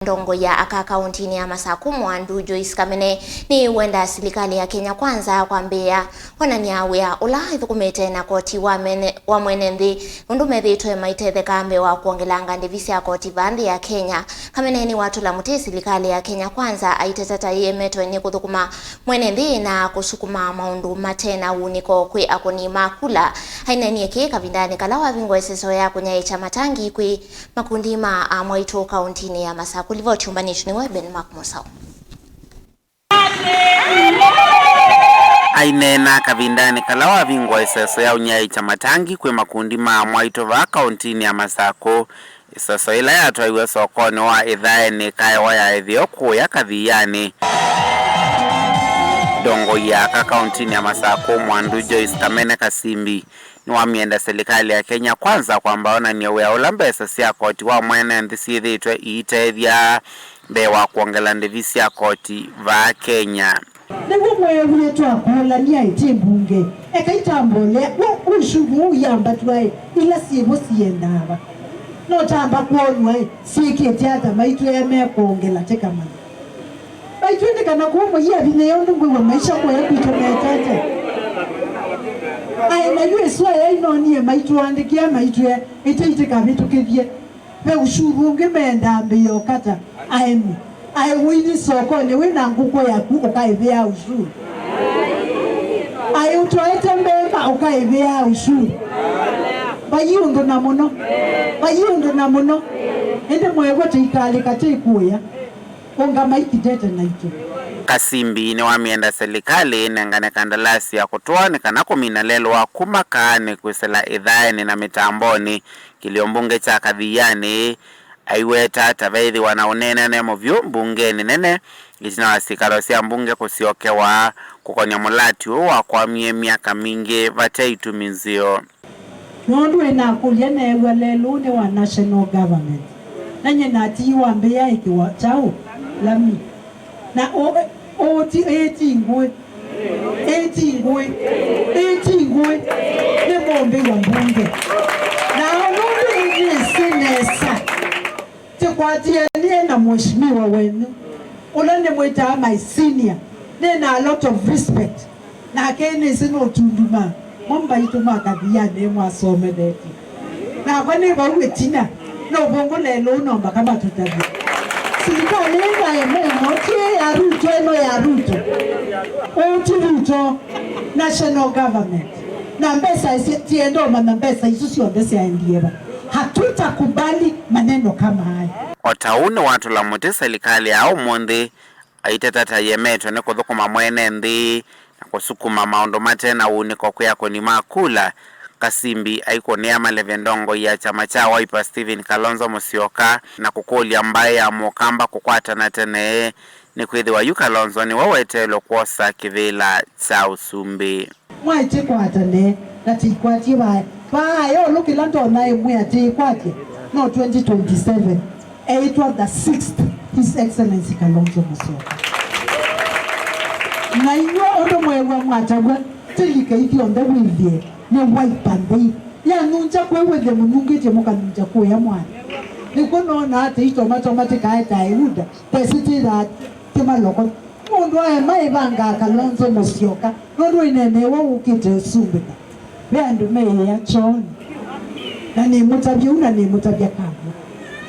Ndongoi aka kauntini ya masaku Muwandu Joyce Kamene niwenda silikali ya Kenya Kwanza kwamba kwonan'ya wia ula Athukumithye na Koti wa mwenenthi undumethitwe maitethya kambe wa kwongela ndivi sya Koti vandi ya Kenya. Kamene ni watula muti silikali ya Kenya Kwanza aiitethya uemetwe ni kuthukuma mwenenthi na kusukuma maundu matena uniko kwi akuni makula hainenie ki Kavindani kalawa vingwa seso ya kunyaicha matangi kwi makundi ma amwaito kauntini ya masaku livo chumbani niwe ben makmusao ainena Kavindani kalawa vingwa seso ya unyaicha matangi kwi makundi ma amwaito va kauntini ya masaku seso ila yatwaiwe sokoni wa ithaeni kaya ya Ethiopia ya Kavindani Ndongoi aka kauntini ya masaku Muwandu Joyce Kamene Kasimbi niwamyenda silikali ya Kenya Kwanza kwamba onan'ya wia mbesa sya Koti wa mwenenthi syithiitwe iitethya mbee wa kwongela ndivi sya Koti va Kenya. Niwo mwewe twakolania itimbunge ekaitambole ushugu yamba twae ila sibo siendaba no tamba kwonwa siketiata maitwe ya mekwongela tekamana baitwende kana kumo ya bineyondo ngwe maisha kwa ya kutometaje ai na yue swa ya inoni maitwe andikia maitwe ite kabitu kivye pe ushuru ngemenda mbiyo kata ai wini soko ni wina nguko ya kuko kaivia ushuru ai utoete mbemba ukaivia ushuru bayundo na muno ende mwego tikali katikuya onga maititete naito. Kasimbi ni wamyenda silikali nengane kandalasi ya kutoa kana kumina lelo wa kumakane kwisela idhaeni na mitamboni kiliombunge cha Kavindani aiweta taveithi wanaunene nemo vyu mbungeni nene itina wasikalo sya mbunge kusiokewa kukonya mulati wa kwa miaka mingi vateitumizio. Nondu ena kulia newe lelo ne wa national government nanye nati wa mbea ikiwa chao lami na oti etingwe ne mombe wa mbunge na nondu ni sinesa tekwatia ni na mheshimiwa wenu ulane mwita my senior na a lot of respect na kene sino tunduma momba ituma Kavindani mwasome deti na kwani ba wetina no bongo lelo nomba kama tutabi silikali ya mmoja ya Ruto Ruto national government na mbesa tiendo na mbesa isusi mbesa ya ndieba hatutakubali maneno kama haya. Otaune watu la muti silikali au monde aitetata uemetwe ni kuthukuma mwenenthi na kusukuma maundu matena uniko kuyako ni makula. Kasimbi aikonia maleve Ndongoi ya chama cha Wiper Kalonzo Musyoka na kukulia mbaye ya mukamba kukwata na tene ni kwithiwa Kalonzo ni wawetelo Kwosa Usumbi mwaite kwatane na tikwatie bayo lukila ndona imwe atikwatie no 2027 it was the 6th His Excellency Kalonzo Musyoka na inyo ondo mwewe mwatagwa tilike ikionde wivye ne Wiper ya nunja kwewethe munungite mukanunja kuya mwana nikunona ati itomatika etaiuda tesitira timaloko mundu aye maivanga Kalonzo Musyoka nondu inenewa ukite Usumbika beandu meye ya choni na ni mutabia kabu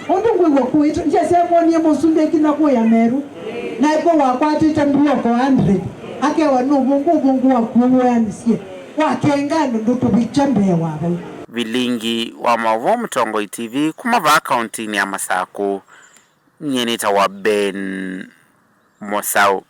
ondu ngwiwa kuito jese moni Musumbiki na kuya Meru na iko wakwati tambuo ko 100 akewa no bungu wa kuwanisie wakengano ndutu bichambea wawe vilingi wa mavo Mutongoi TV kumava kauntini ya masaku nyenita wa Ben Mosau.